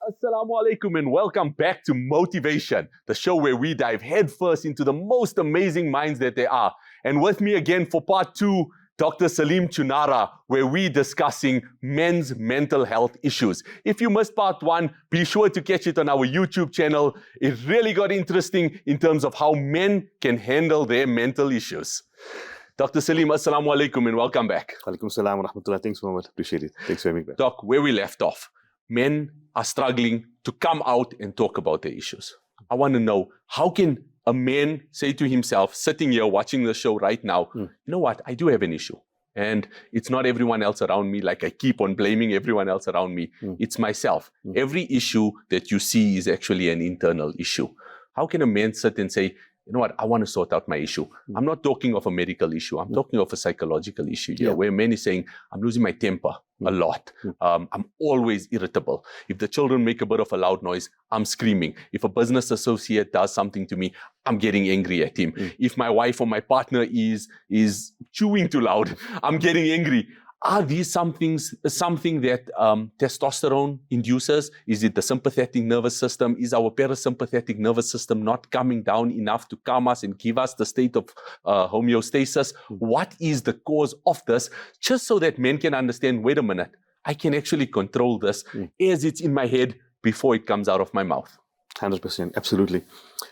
Assalamu alaikum and welcome back to Moetivation, the show where we dive headfirst into the most amazing minds that there are. And with me again for part 2, Dr. Salim Choonara, where we're discussing men's mental health issues. If you missed part 1, be sure to catch it on our YouTube channel. It really got interesting in terms of how men can handle their mental issues. Dr. Salim, assalamu alaikum and welcome back. Alaikum salam wa rahmatullah. Thanks, Mohammed. Appreciate it. Thanks for having me back. Doc, where we left off, men are struggling to come out and talk about their issues. I want to know, how can a man say to himself, sitting here watching the show right now, you know what, I do have an issue. And it's not everyone else around me, like I keep on blaming everyone else around me. It's myself. Every issue that you see is actually an internal issue. How can a man sit and say, you know what, I want to sort out my issue? I'm not talking of a medical issue. I'm talking of a psychological issue here, where a man is saying, I'm losing my temper a lot. I'm always irritable. If the children make a bit of a loud noise, I'm screaming. If a business associate does something to me, I'm getting angry at him. If my wife or my partner is chewing too loud, I'm getting angry. Are these something that testosterone induces? Is it the sympathetic nervous system? Is our parasympathetic nervous system not coming down enough to calm us and give us the state of homeostasis? What is the cause of this? Just so that men can understand, wait a minute, I can actually control this as it's in my head before it comes out of my mouth. 100%, absolutely.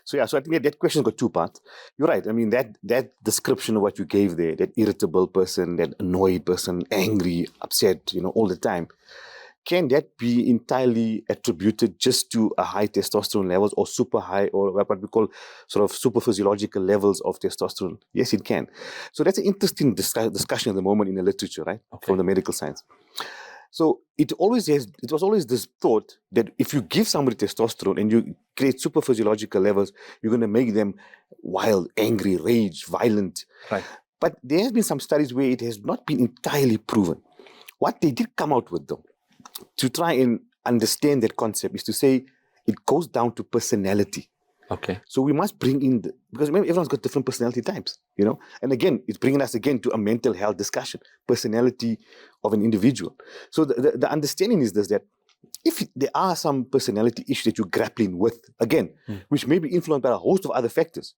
So I think that question's got 2 parts. You're right. I mean, that description of what you gave there, that irritable person, that annoyed person, angry, upset, all the time, can that be entirely attributed just to a high testosterone levels or super high, or what we call sort of super physiological levels of testosterone? Yes, it can. So that's an interesting discussion at the moment in the literature, right? From the medical science. So it was always this thought that if you give somebody testosterone and you create super physiological levels, you're going to make them wild, angry, rage, violent. Right. But there has been some studies where it has not been entirely proven. What they did come out with, though, to try and understand that concept, is to say it goes down to personality. Okay. So we must bring in, because remember, everyone's got different personality types, And again, it's bringing us again to a mental health discussion, personality of an individual. So the understanding is this, that if there are some personality issues that you're grappling with, again, which may be influenced by a host of other factors,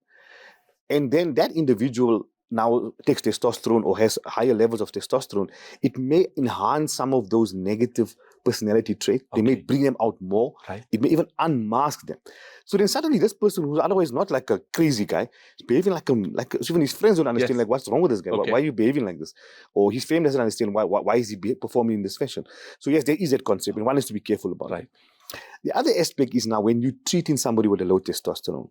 and then that individual now takes testosterone or has higher levels of testosterone, it may enhance some of those negative personality traits. They may bring them out more. Right. It may even unmask them. So then suddenly this person who's otherwise not like a crazy guy is behaving like even his friends don't understand, like, what's wrong with this guy? Why are you behaving like this? Or his family doesn't understand why is he performing in this fashion. So yes, there is that concept, and one has to be careful about it. The other aspect is now when you're treating somebody with a low testosterone,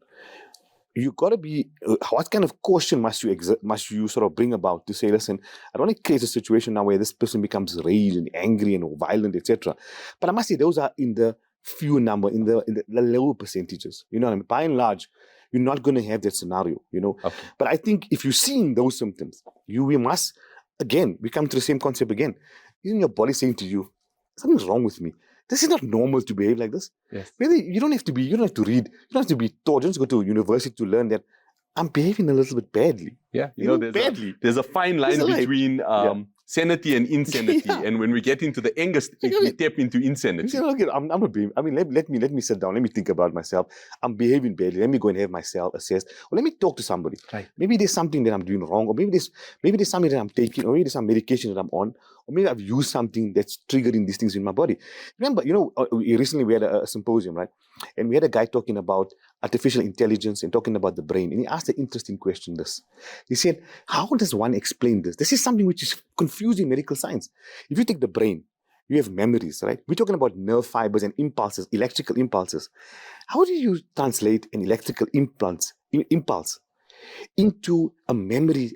you got to be, what kind of caution must you sort of bring about to say, listen, I don't want to create a situation now where this person becomes rage and angry and violent, etc. But I must say those are in the few number, in the low percentages. You know what I mean? By and large, you're not going to have that scenario, But I think if you're seeing those symptoms, we must, again, we come to the same concept again. Isn't your body saying to you, something's wrong with me? This is not normal to behave like this. Yes. You don't have to read, you don't have to be taught, you don't have to go to university to learn that I'm behaving a little bit badly. Yeah, badly. There's a fine line between sanity and insanity, and when we get into the anger state, we tap into insanity. I'm not behaving. I mean, let me sit down. Let me think about myself. I'm behaving badly. Let me go and have myself assessed. Or let me talk to somebody. Right. Maybe there's something that I'm doing wrong, or maybe there's something that I'm taking, or maybe there's some medication that I'm on, or maybe I've used something that's triggering these things in my body. Remember, recently we had a symposium, right? And we had a guy talking about artificial intelligence and talking about the brain. And he asked an interesting question, He said, how does one explain this? This is something which is confusing medical science. If you take the brain, you have memories, right? We're talking about nerve fibers and impulses, electrical impulses. How do you translate an electrical impulse into a memory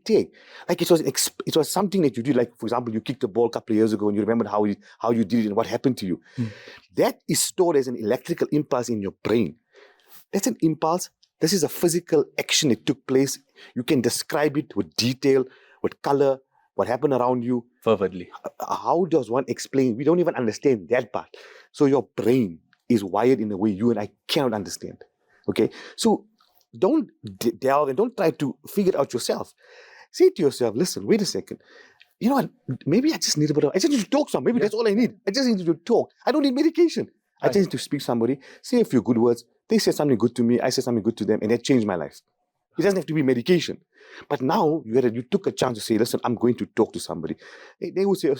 tag? Like it was something that you did, like, for example, you kicked a ball a couple of years ago and you remembered how you did it and what happened to you. That is stored as an electrical impulse in your brain. That's an impulse. This is a physical action that took place. You can describe it with detail, with color, what happened around you. Vividly. How does one explain? We don't even understand that part. So your brain is wired in a way you and I cannot understand. Okay? So don't delve and don't try to figure it out yourself. Say to yourself, listen, wait a second. You know what? Maybe I just need to talk to someone. Maybe that's all I need. I just need to talk. I don't need medication. I just need to speak to somebody, say a few good words. They say something good to me, I say something good to them, and that changed my life. It doesn't have to be medication. But now you took a chance to say, listen, I'm going to talk to somebody. They would say, I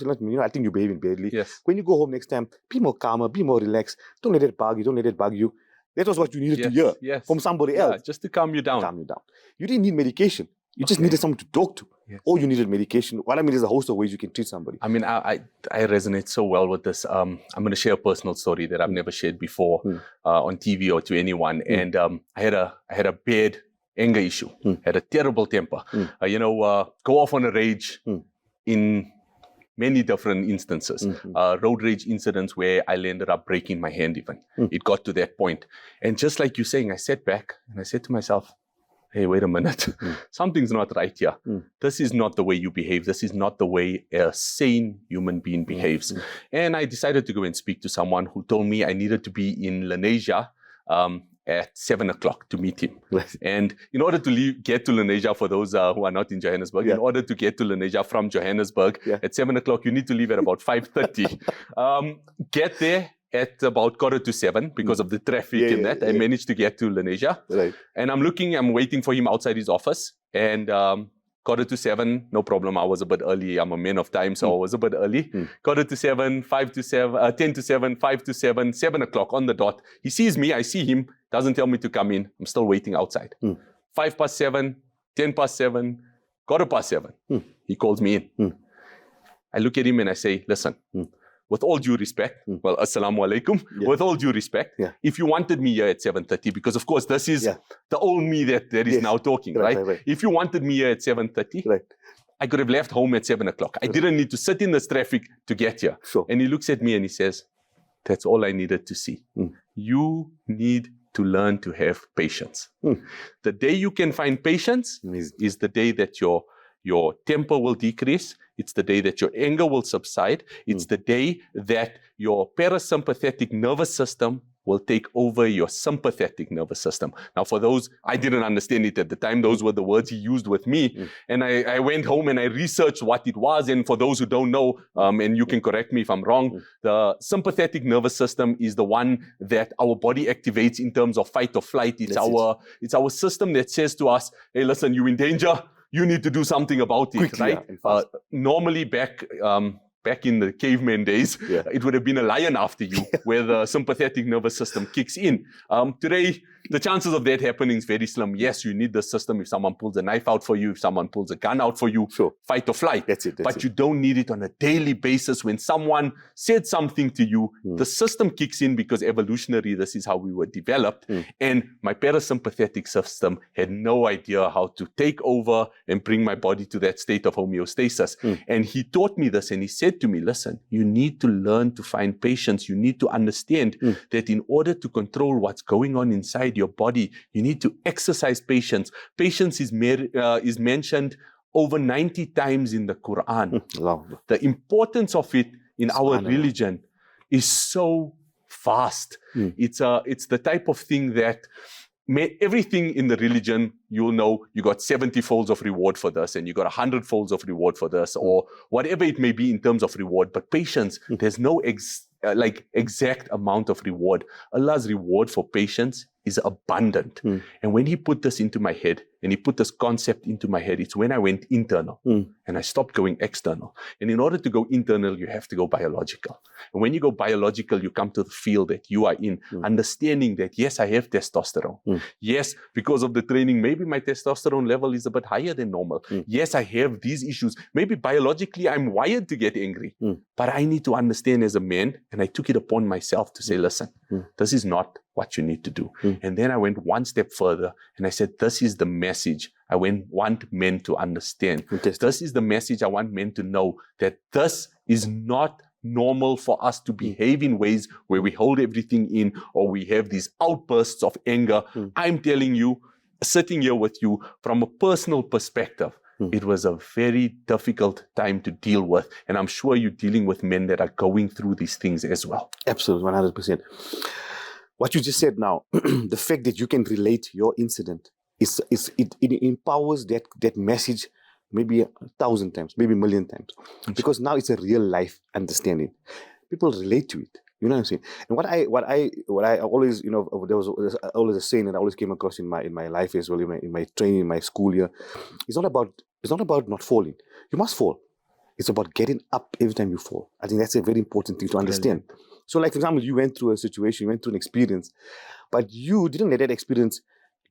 think you're behaving badly. Yes. When you go home next time, be more calmer, be more relaxed. Don't let it bug you. Don't let it bug you. That was what you needed to hear from somebody else. Just to calm you down. Calm you down. You didn't need medication. You just needed someone to talk to. Yes. Or you needed medication. What I mean is a host of ways you can treat somebody. I mean, I resonate so well with this. I'm going to share a personal story that I've never shared before on TV or to anyone. And I had a bad anger issue, had a terrible temper. Go off on a rage in many different instances. Road rage incidents where I ended up breaking my hand even. It got to that point. And just like you're saying, I sat back and I said to myself, hey, wait a minute. Something's not right here. This is not the way you behave. This is not the way a sane human being behaves. And I decided to go and speak to someone who told me I needed to be in Lenasia at 7 o'clock to meet him. And in order to get to Lenasia, for those who are not in Johannesburg, in order to get to Lenasia from Johannesburg at 7 o'clock, you need to leave at about 5:30. Get there at about 6:45 because of the traffic and that. I managed to get to Lenasia. And I'm waiting for him outside his office. And 6:45, no problem. I was a bit early. I'm a man of time, so I was a bit early. 6:45, 5 to 7, 10 to 7, 5 to 7, 7 o'clock on the dot. He sees me, I see him, doesn't tell me to come in. I'm still waiting outside. 7:05, 7:10, 7:15. He calls me in. I look at him and I say, listen, with all due respect, well, assalamu alaikum, with all due respect, if you wanted me here at 7:30, because of course this is the old me that is now talking, right? If you wanted me here at 7:30, I could have left home at 7 o'clock. I didn't need to sit in this traffic to get here. And he looks at me and he says, that's all I needed to see. You need to learn to have patience. The day you can find patience is the day that your temper will decrease. It's the day that your anger will subside. It's the day that your parasympathetic nervous system will take over your sympathetic nervous system. Now, for those, I didn't understand it at the time. Those were the words he used with me. And I went home and I researched what it was. And for those who don't know, and you can correct me if I'm wrong, the sympathetic nervous system is the one that our body activates in terms of fight or flight. It's our system that says to us, hey, listen, you're in danger. You need to do something about it, quickly, right? Normally back in the caveman days, it would have been a lion after you, where the sympathetic nervous system kicks in. Today, the chances of that happening is very slim. Yes, you need the system if someone pulls a knife out for you, if someone pulls a gun out for you, fight or flight. But you don't need it on a daily basis. When someone said something to you, the system kicks in because evolutionary, this is how we were developed. And my parasympathetic system had no idea how to take over and bring my body to that state of homeostasis. And he taught me this and he said to me, listen, you need to learn to find patience. You need to understand that in order to control what's going on inside your body, you need to exercise patience. Patience is mentioned over 90 times in the Quran. The importance of it in our religion is so vast. It's the type of thing that everything in the religion, you'll know you got 70 folds of reward for this and you got 100 folds of reward for this or whatever it may be in terms of reward. But patience, there's no exact amount of reward. Allah's reward for patience is abundant. And when he put this into my head and he put this concept into my head, it's when I went internal and I stopped going external. And in order to go internal, you have to go biological. And when you go biological, you come to the field that you are in, understanding that, yes, I have testosterone. Yes, because of the training, maybe my testosterone level is a bit higher than normal. Yes, I have these issues. Maybe biologically, I'm wired to get angry. But I need to understand as a man, and I took it upon myself to say, listen, this is not what you need to do. And then I went one step further and I said, this is the message I want men to understand. This is the message I want men to know, that this is not normal for us to behave in ways where we hold everything in or we have these outbursts of anger. I'm telling you, sitting here with you from a personal perspective, it was a very difficult time to deal with. And I'm sure you're dealing with men that are going through these things as well. Absolutely, 100%. What you just said now, the fact that you can relate your incident, it empowers that message maybe 1,000 times, maybe 1,000,000 times. Because now it's a real life understanding. People relate to it. You know what I'm saying? And what I always, there was always a saying that I always came across in my life as well, in my training, in my school year. It's not about not falling. You must fall. It's about getting up every time you fall. I think that's a very important thing to understand. So, like, for example, you went through a situation, you went through an experience, but you didn't let that experience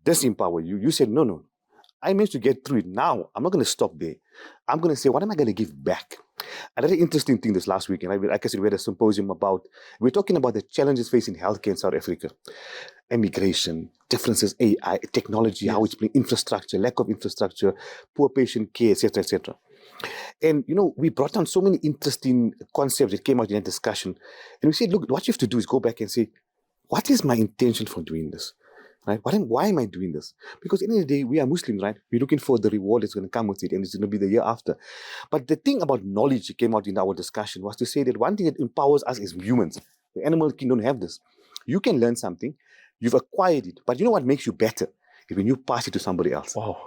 disempower you. You said, no, I managed to get through it. Now, I'm not going to stop there. I'm going to say, what am I going to give back? Another interesting thing this last week, and like I said, we had a symposium we're talking about the challenges facing healthcare in South Africa. Immigration, differences, AI, technology, how it's playing, infrastructure, lack of infrastructure, poor patient care, etc., etc. And, we brought down so many interesting concepts that came out in that discussion. And we said, look, what you have to do is go back and say, what is my intention for doing this? Right? Why am I doing this? Because at the end of the day, we are Muslims, right? We're looking for the reward that's going to come with it, and it's going to be the year after. But the thing about knowledge that came out in our discussion was to say that one thing that empowers us as humans, the animal kingdom don't have this. You can learn something, you've acquired it, but you know what makes you better? Is when you pass it to somebody else. Wow.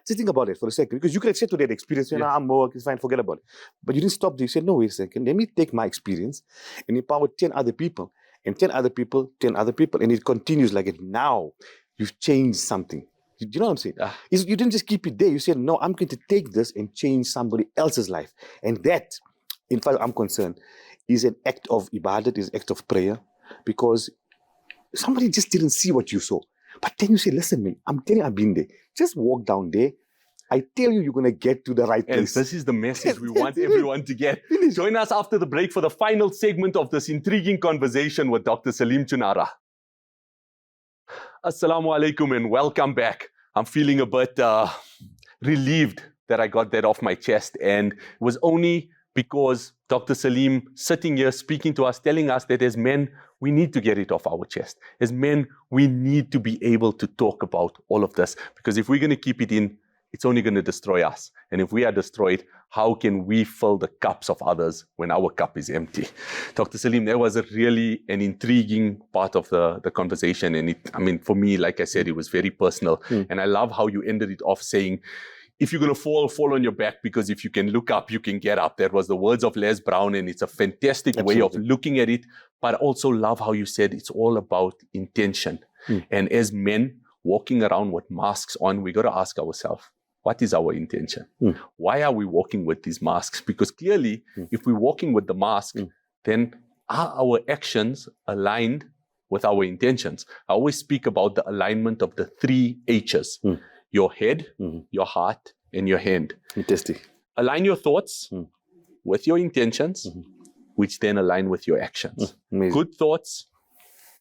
So think about it for a second, because you could have said to that experience, I'm more, it's fine, forget about it. But you didn't stop there. You said, no, wait a second, let me take my experience and empower 10 other people, and 10 other people, 10 other people, and it continues like it. Now you've changed something. You know what I'm saying? You didn't just keep it there. You said, no, I'm going to take this and change somebody else's life. And that, in fact, I'm concerned, is an act of ibadat, is an act of prayer, because somebody just didn't see what you saw. But then you say, listen, man, I'm telling you, I've been there. Just walk down there. I tell you, you're going to get to the right place. And this is the message we want everyone to get. Join us after the break for the final segment of this intriguing conversation with Dr. Salim Choonara. Assalamu alaikum and welcome back. I'm feeling a bit relieved that I got that off my chest, and it was only because Dr. Salim sitting here speaking to us, telling us that as men, we need to get it off our chest. As men, we need to be able to talk about all of this, because if we're going to keep it in, it's only going to destroy us. And if we are destroyed, how can we fill the cups of others when our cup is empty? Dr. Salim, that was really an intriguing part of the conversation. And for me, like I said, it was very personal. And I love how you ended it off saying, if you're going to fall on your back, because if you can look up, you can get up. That was the words of Les Brown, and it's a fantastic way of looking at it. But I also love how you said it's all about intention. And as men walking around with masks on, we got to ask ourselves, what is our intention? Why are we walking with these masks? Because clearly, if we're walking with the mask, then are our actions aligned with our intentions? I always speak about the alignment of the 3 H's. Your head, your heart, and your hand. Fantastic. Align your thoughts with your intentions, which then align with your actions. Good thoughts,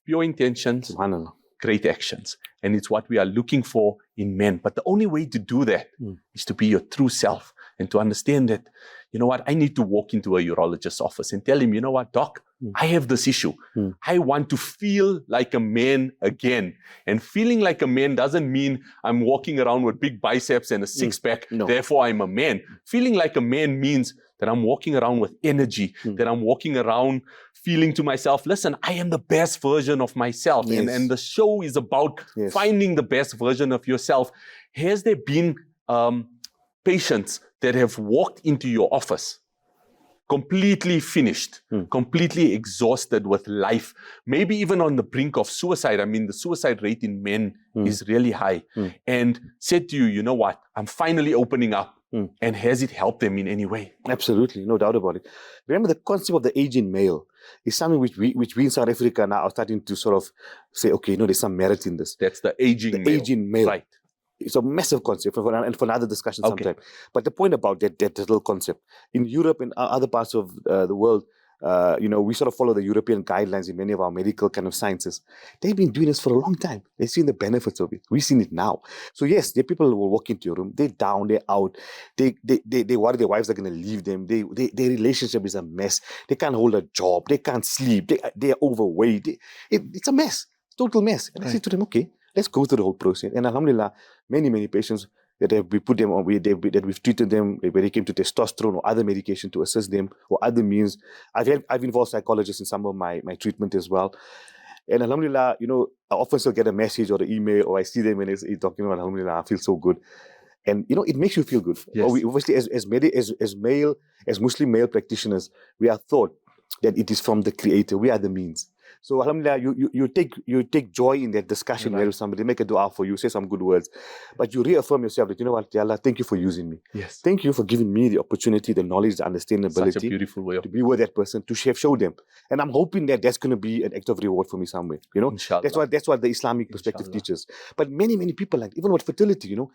pure intentions, great actions. And it's what we are looking for in men. But the only way to do that is to be your true self and to understand that, you know what, I need to walk into a urologist's office and tell him, you know what, doc, I have this issue. I want to feel like a man again. And feeling like a man doesn't mean I'm walking around with big biceps and a six-pack, therefore I'm a man. Feeling like a man means that I'm walking around with energy, that I'm walking around feeling to myself, listen, I am the best version of myself. And the show is about finding the best version of yourself. Has there been patients that have walked into your office completely finished, completely exhausted with life, maybe even on the brink of suicide? I mean, the suicide rate in men is really high. And said to you, you know what, I'm finally opening up. And has it helped them in any way? Absolutely, no doubt about it. Remember, the concept of the aging male is something which we in South Africa now are starting to sort of say, okay, there's some merit in this. That's the aging male. Aging male. Right. It's a massive concept and for another discussion sometime. But the point about that little concept, in Europe and other parts of the world, we sort of follow the European guidelines in many of our medical kind of sciences. They've been doing this for a long time. They've seen the benefits of it. We've seen it now. So yes, the people will walk into your room. They're down, they're out. They worry their wives are going to leave them. Their relationship is a mess. They can't hold a job. They can't sleep. They're overweight. It's a mess. Total mess. And I say to them, okay, let's go through the whole process. And alhamdulillah, many patients that we put them on, that we've treated them when they came to testosterone or other medication to assist them or other means. I've involved psychologists in some of my treatment as well. And alhamdulillah, I often still get a message or an email or I see them and it's talking about alhamdulillah, I feel so good. And it makes you feel good. Yes. We obviously as Muslim male practitioners, we are taught that it is from the Creator. We are the means. So alhamdulillah, you take joy in that discussion where somebody make a dua for you, say some good words, but you reaffirm yourself that, you know what, Ya Allah, thank you for using me. Yes. Thank you for giving me the opportunity, the knowledge, the understandability. Such a beautiful way of to be with that person, to show them. And I'm hoping that that's going to be an act of reward for me somewhere. You know, Inshallah. That's what the Islamic perspective teaches. But many people, like even with fertility, you know,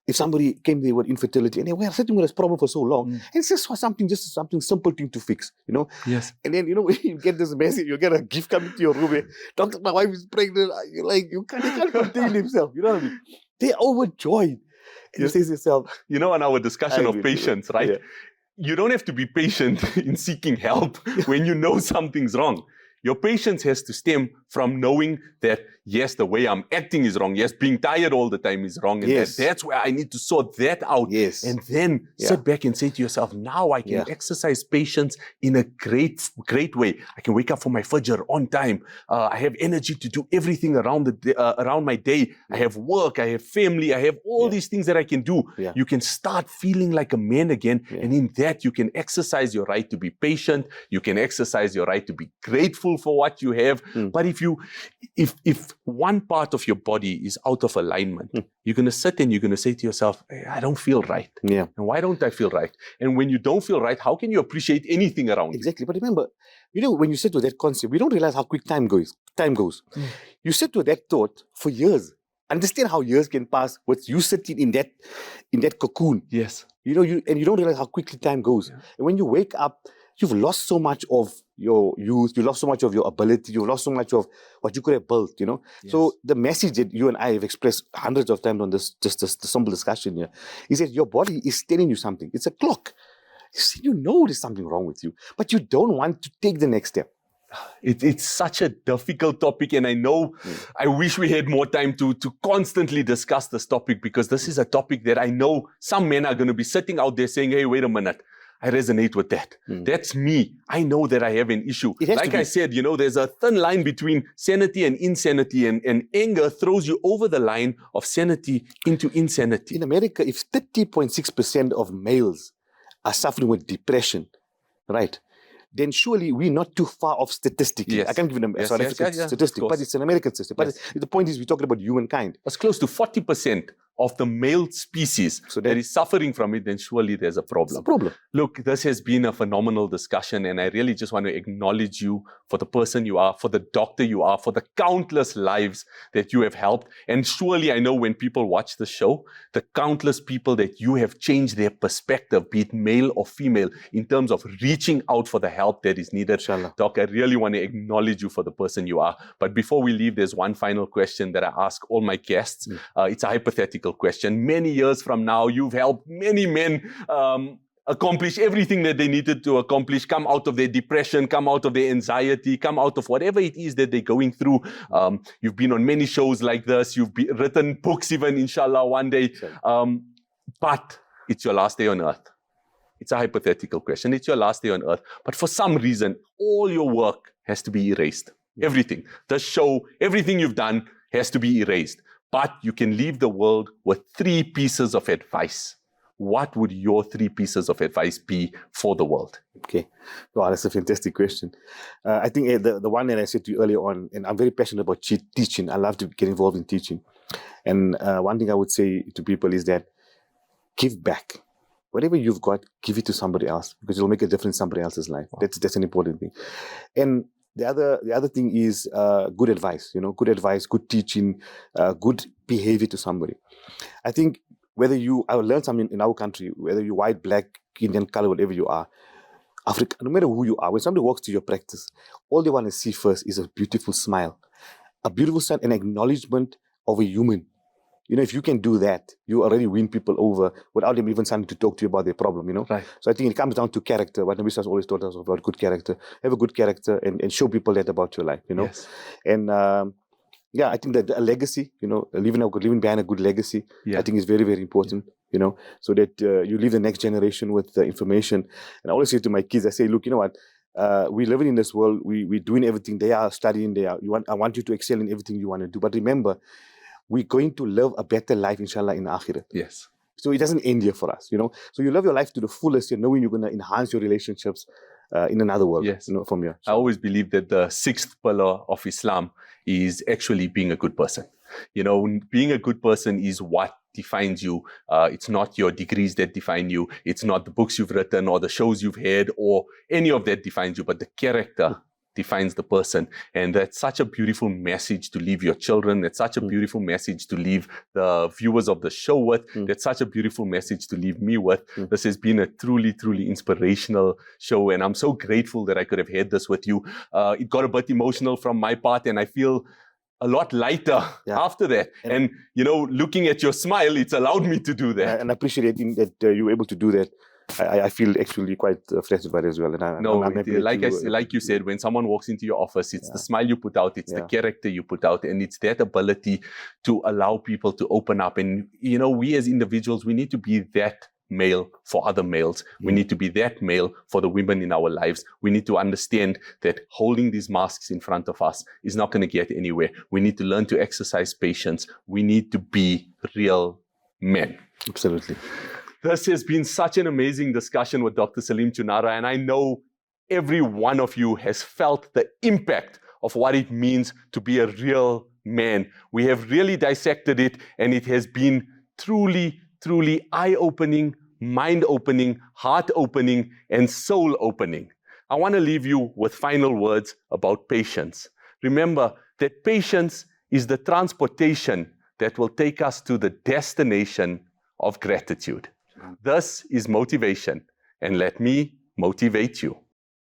if somebody came there with infertility and they were sitting with this problem for so long, and it's just something simple thing to fix, you know. Yes. And then, you know, you get this message, you get a gift coming to your room. Doctor, my wife is pregnant. You're like, he can't contain himself. You know what I mean? They're overjoyed. And you say to yourself, you know, in our discussion of patience, right? Yeah. You don't have to be patient in seeking help when you know something's wrong. Your patience has to stem from knowing that, yes, the way I'm acting is wrong. Yes, being tired all the time is wrong. And that's where I need to sort that out. Yes. And then sit back and say to yourself, now I can exercise patience in a great way. I can wake up for my fajr on time. I have energy to do everything around my day. I have work, I have family, I have all these things that I can do. You can start feeling like a man again. And in that, you can exercise your right to be patient. You can exercise your right to be grateful for what you have. But if one part of your body is out of alignment, you're going to sit and you're going to say to yourself, hey, I don't feel right. And why don't I feel right? And when you don't feel right, how can you appreciate anything around you? Exactly. But remember, you know, when you sit with that concept, we don't realize how quick time goes. You sit with that thought for years. Understand how years can pass with you sitting in that cocoon. Yes. You know, you don't realize how quickly time goes. And when you wake up, you've lost so much of your youth, you lost so much of your ability, you've lost so much of what you could have built, you know. So the message that you and I have expressed hundreds of times on this simple discussion here is that your body is telling you something. It's a clock. You know there's something wrong with you, but you don't want to take the next step. It's such a difficult topic, and I know I wish we had more time to constantly discuss this topic, because this is a topic that I know some men are going to be sitting out there saying, hey, wait a minute. I resonate with that. That's me. I know that I have an issue. Like I said, you know, there's a thin line between sanity and insanity, and anger throws you over the line of sanity into insanity. In America, if 30.6% of males are suffering with depression, right, then surely we're not too far off statistically. I can't give them a South African statistic, but it's an American statistic. But the point is, we're talking about humankind. It's close to 40% of the male species that is suffering from it, then surely there's a problem. It's a problem. Look, this has been a phenomenal discussion, and I really just want to acknowledge you for the person you are, for the doctor you are, for the countless lives that you have helped. And surely I know when people watch the show, the countless people that you have changed their perspective, be it male or female, in terms of reaching out for the help that is needed. Inshallah. Doc, I really want to acknowledge you for the person you are. But before we leave, there's one final question that I ask all my guests. It's a hypothetical question. Many years from now, you've helped many men accomplish everything that they needed to accomplish, come out of their depression, come out of their anxiety, come out of whatever it is that they're going through. You've been on many shows like this. You've written books even, inshallah, one day. But it's your last day on earth. It's a hypothetical question. It's your last day on earth. But for some reason, all your work has to be erased. Everything. The show, everything you've done has to be erased. But you can leave the world with 3 pieces of advice. What would your 3 pieces of advice be for the world? Okay. Wow, that's a fantastic question. I think the one that I said to you earlier on, and I'm very passionate about teaching. I love to get involved in teaching. And one thing I would say to people is that give back. Whatever you've got, give it to somebody else, because it'll make a difference in somebody else's life. Wow. That's an important thing. And the other thing is good advice, you know, good advice, good teaching, good behavior to somebody. I think I will learn something in our country, whether you're white, black, Indian color, whatever you are, Africa, no matter who you are, when somebody walks to your practice, all they want to see first is a beautiful smile, an acknowledgement of a human. You know, if you can do that, you already win people over without them even starting to talk to you about their problem, you know? Right. So I think it comes down to character. What Nabi has always taught us about good character. Have a good character and show people that about your life, you know? Yes. And I think that a legacy, you know, living behind a good legacy, I think is very, very important, you know, so that you leave the next generation with the information. And I always say to my kids, I say, look, you know what? We're living in this world. We're doing everything. They are studying. I want you to excel in everything you want to do. But remember, we're going to live a better life, inshallah, in Akhirat. Yes. So it doesn't end here for us, you know. So you live your life to the fullest, you're knowing you're going to enhance your relationships. in another world. Yes. From here. I always believe that the sixth pillar of Islam is actually being a good person. Being a good person is what defines you. It's not your degrees that define you. It's not the books you've written or the shows you've had or any of that defines you, but the character defines the person. And that's such a beautiful message to leave your children. That's such a beautiful message to leave the viewers of the show with. That's such a beautiful message to leave me with. This has been a truly, truly inspirational show. And I'm so grateful that I could have had this with you. It got a bit emotional from my part, and I feel a lot lighter after that. And looking at your smile, it's allowed me to do that. And I appreciate that you were able to do that. I feel actually quite flattered by it as well. And I'm happy like you said, when someone walks into your office, it's the smile you put out, it's the character you put out, and it's that ability to allow people to open up. And, we as individuals, we need to be that male for other males. We need to be that male for the women in our lives. We need to understand that holding these masks in front of us is not going to get anywhere. We need to learn to exercise patience. We need to be real men. Absolutely. This has been such an amazing discussion with Dr. Salim Choonara, and I know every one of you has felt the impact of what it means to be a real man. We have really dissected it, and it has been truly, truly eye-opening, mind-opening, heart-opening, and soul-opening. I want to leave you with final words about patience. Remember that patience is the transportation that will take us to the destination of gratitude. This is motivation, and let me motivate you.